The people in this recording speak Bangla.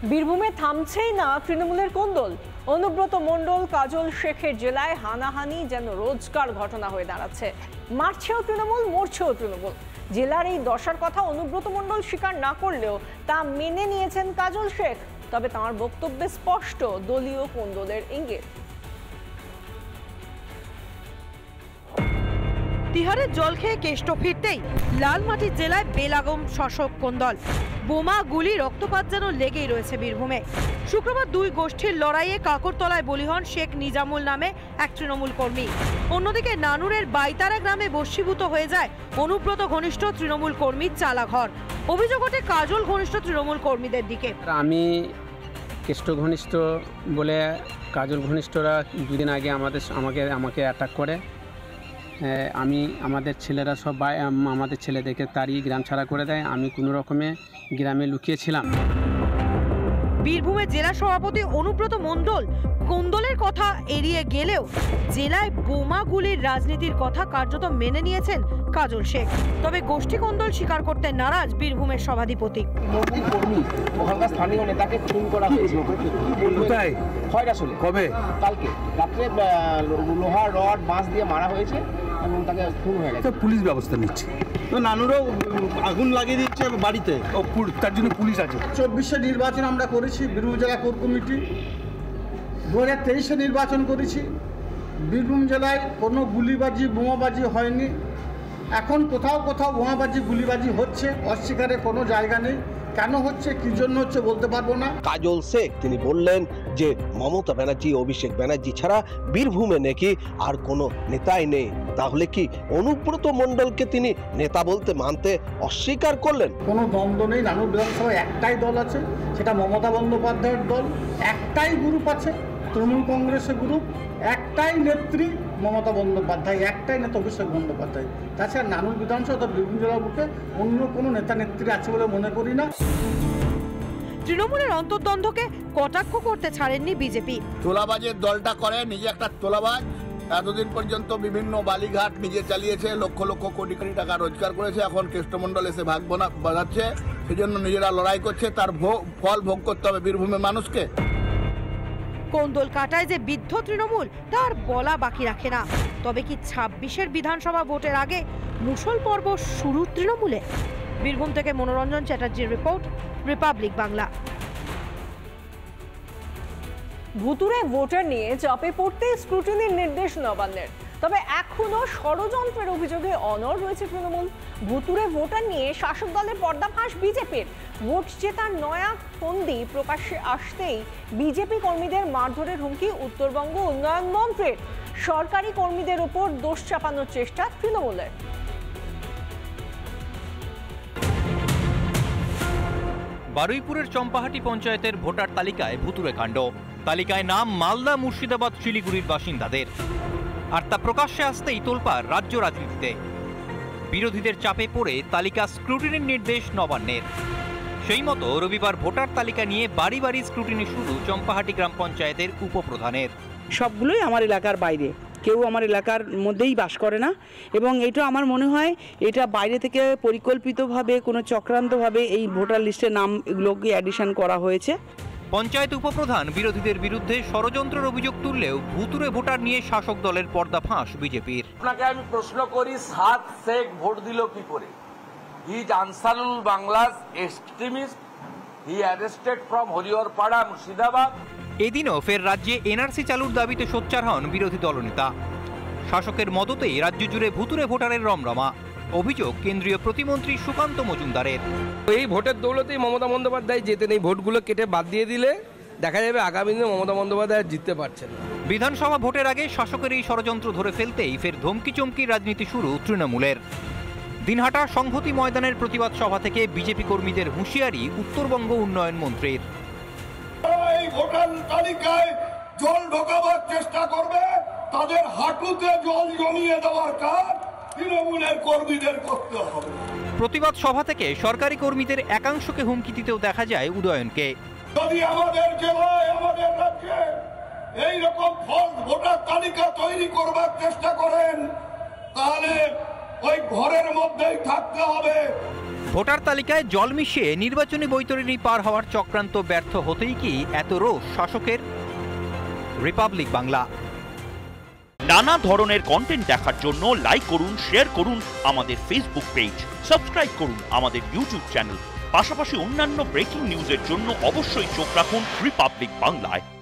বীরভূমে থামছেই না তৃণমূলের কোন্দল। অনুব্রত মণ্ডল, কাজল শেখের জেলায় হানাহানি যেন রোজকার ঘটনা হয়ে দাঁড়াচ্ছে। মারছেও তৃণমূল, মরছেও তৃণমূল। জেলার এই দশার কথা অনুব্রত মণ্ডল স্বীকার না করলেও তা মেনে নিয়েছেন কাজল শেখ। তবে তাঁর বক্তব্যে স্পষ্ট দলীয় কোন্দলের ইঙ্গিত। তিহারের জল খেয়ে কেষ্ট ফিরতেই লালমাটির জেলায় বেলাগম শাসক কোন্দল। বোমা, গুলি, রক্তপাত যেন লেগেই রয়েছে বীরভূমে। শুক্রবার দুই গোষ্ঠীর লড়াইয়ে কাকরতলায় বলি হন শেখ নিজামুল নামে এক তৃণমূল কর্মী। অন্যদিকে নানুরের বাইতারা গ্রামে বশীভূত হয়ে যায় অনুব্রত ঘনিষ্ঠ তৃণমূল কর্মীর চালাঘর। অভিযোগ ওঠে কাজল ঘনিষ্ঠ তৃণমূল কর্মীদের দিকে। আমি কেষ্ট ঘনিষ্ঠ বলে কাজল ঘনিষ্ঠরা দুদিন আগে আমাকে অ্যাটাক করে। আমাদের ছেলেরা সব আমাদের ছেলেদেরকে তাড়িয়ে গ্রাম ছাড়া করে দেয়। আমি কোনো রকমে গ্রামে লুকিয়েছিলাম। বীরভূমের জেলা সভাপতি অনুব্রত মণ্ডল কোন্দলের কথা এড়িয়ে গেলেও জেলায় বোমা গুলির রাজনীতির কথা কার্যত মেনে নিয়েছেন কাজল শেখ। তবে গোষ্ঠী কোন্দল স্বীকার করতে নারাজ বীরভূমের সভাধিপতি। ওখানকার স্থানীয় নেতাকে খুন করা হয়েছে। কোথায়? খয়রাসোলে। কবে? কালকে রাত্রে লোহার রড বাঁশ দিয়ে মারা হয়েছে এবং তাকে খুন হয়ে গেছে। পুলিশ ব্যবস্থা নিচ্ছে। তো নানুরও আগুন লাগিয়ে দিচ্ছে বাড়িতে, তার জন্য পুলিশ আছে। 24-এ নির্বাচন আমরা করেছি বীরভূম জেলা কোর কমিটি, 2023-এ নির্বাচন করেছি। বীরভূম জেলায় কোনো গুলিবাজি বোমাবাজি হয়নি। এখন কোথাও কোথাও বোমাবাজি গুলিবাজি হচ্ছে, অস্বীকারের কোনো জায়গা নেই। কেন হচ্ছে, কি জন্য হচ্ছে বলতে পারবো না। কাজল শেখ তিনি বললেন যে মমতা ব্যানার্জি, অভিষেক ব্যানার্জি ছাড়া বীরভূমে নাকি আর কোনো নেতাই নেই। তাহলে কি অনুব্রত মণ্ডলকে তিনি নেতা বলতে মানতে অস্বীকার করলেন? কোনো দ্বন্দ্ব নেই। নানুর বিধানসভায় একটাই দল আছে, সেটা মমতা বন্দ্যোপাধ্যায়ের দল। একটাই গ্রুপ আছে, তৃণমূল কংগ্রেসের গ্রুপ। একটাই নেত্রী মমতা বন্দ্যোপাধ্যায়, একটাই নেতা অভিষেক বন্দ্যোপাধ্যায়। তাছাড়া নানুর বিধানসভা বীরভূম জেলার বুকে অন্য কোনো নেতা নেত্রী আছে বলে মনে করি না। তৃণমূলের অন্তর্দ্বন্দ্বকে কটাক্ষ করতে ছাড়েননি বিজেপি। তোলাবাজের দলটা করে, নিজে একটা তোলাবাজ। এতদিন পর্যন্ত বিভিন্ন বালিঘাট নিজে চালিয়েছে, লক্ষ লক্ষ কোটি কোটি টাকা রোজগার করেছে। এখন কেষ্টমণ্ডল এসে ভাগ বাজাচ্ছে, সেজন্য নিজেরা লড়াই করছে। তার ফল ভোগ করতে হবে বীরভূমের মানুষকে। কোন্দল কাটায় যে বিদ্ধ তৃণমূল তার বলা বাকি রাখে না। তবে কি 26-এর বিধানসভা ভোটের আগে মুষল পর্ব শুরু তৃণমূলে? বীরভূম থেকে মনোরঞ্জন চ্যাটার্জির রিপোর্ট, রিপাবলিক বাংলা। ভুতুড়ে ভোটার নিয়ে চাপে পড়তে স্ক্রুটিনির নির্দেশ নবান্নের। তবে এখনো ষড়যন্ত্রের অভিযোগে অনড় রয়েছে তৃণমূল। ভুতুড়ে ভোটার নিয়ে শাসক দলের পর্দাফাঁস বিজেপির। ভোট জেতার নয়া ফন্দি প্রকাশ্যে আসতেই বিজেপি কর্মীদের মারধরের হুমকি উত্তরবঙ্গ উন্নয়ন মন্ত্রীর। সরকারি কর্মীদের উপর দোষ চাপানোর চেষ্টা তৃণমূলের। বারুইপুরের চম্পাহাটি পঞ্চায়েতের ভোটার তালিকায় ভুতুড়ে কাণ্ড। তালিকায় নাম মালদা, মুর্শিদাবাদ, শিলিগুড়ির বাসিন্দাদের। আর তা প্রকাশ্যে আসতেই তোলপাড় রাজ্য রাজনীতিতে। বিরোধীদের চাপে পড়ে তালিকা স্ক্রুটিনির নির্দেশ নবান্নের। সেই মতো রবিবার ভোটার তালিকা নিয়ে বাড়ি বাড়ি স্ক্রুটিনি শুরু চম্পাহাটি গ্রাম পঞ্চায়েতের উপপ্রধানের। সবগুলোই আমার এলাকার বাইরে, কেউ আমার এলাকার মধ্যেই বাস করে না। এবং এটা আমার মনে হয় এটা বাইরে থেকে পরিকল্পিতভাবে কোনো চক্রান্তভাবে এই ভোটার লিস্টের নামগুলোকে অ্যাডিশন করা হয়েছে। পঞ্চায়েত উপপ্রধান বিরোধীদের বিরুদ্ধে ষড়যন্ত্রের অভিযোগ তুললেও ভুতুড়ে ভোটার নিয়ে শাসক দলের পর্দাফাঁস বিজেপির। আপনাকে আমি প্রশ্ন করি, 7 শেখ ভোট দিল কি করে? হি ইজ আনসারুল বাংলাস extremist. He arrested from Hariharpara, Murshidabad. এদিনও ফের রাজ্যে এনআরসি চালুর দাবিতে সোচ্চার হন বিরোধী দলনেতা। শাসকের মদতেই রাজ্য জুড়ে ভুতুড়ে ভোটারের রমরমা। অভিযোগ কেন্দ্রীয় প্রতিমন্ত্রী সুকান্ত মজুমদারের। এই ভোটের দৌলতেই মমতা বন্দ্যোপাধ্যায় জেতেন। এই ভোটগুলো কেটে বাদ দিয়ে দিলে দেখা যাবে আগামী দিনে মমতা বন্দ্যোপাধ্যায় জিততে পারছেন না। বিধানসভা ভোটের আগে শাসকের এই ষড়যন্ত্র ধরে ফেলতেই ফের ধমকি চমকি রাজনীতি শুরু তৃণমূলের। দিনহাটা সংহতি ময়দানের প্রতিবাদ সভা থেকে বিজেপি কর্মীদের হুঁশিয়ারি উত্তরবঙ্গ উন্নয়ন মন্ত্রীর। এই ভোটার তালিকায় জল ঢোকাবার চেষ্টা করবে, তাদের হাঁটুতে জল জমিয়ে দেওয়ার কাজ তৃণমূলের কর্মীদের করতে হবে। প্রতিবাদ সভা থেকে সরকারি কর্মীদের একাংশকে হুমকি দিতেও দেখা যায় উদয়নকে। যদি আমাদের জেলায়, আমাদের রাজ্যে এইরকম ফলস ভোটার তালিকা তৈরি করবার চেষ্টা করেন, তাহলে ওই ঘরের মধ্যেই থাকতে হবে। ভোটার তালিকায় জল মিশিয়ে নির্বাচনী বৈতরণী পার হওয়ার চক্রান্ত ব্যর্থ হতেই কি এত রোষ শাসকের? রিপাবলিক বাংলা। নানা ধরনের কন্টেন্ট দেখার জন্য লাইক করুন, শেয়ার করুন আমাদের ফেসবুক পেজ, সাবস্ক্রাইব করুন আমাদের ইউটিউব চ্যানেল। পাশাপাশি অন্যান্য ব্রেকিং নিউজের জন্য অবশ্যই চোখ রাখুন রিপাবলিক বাংলায়।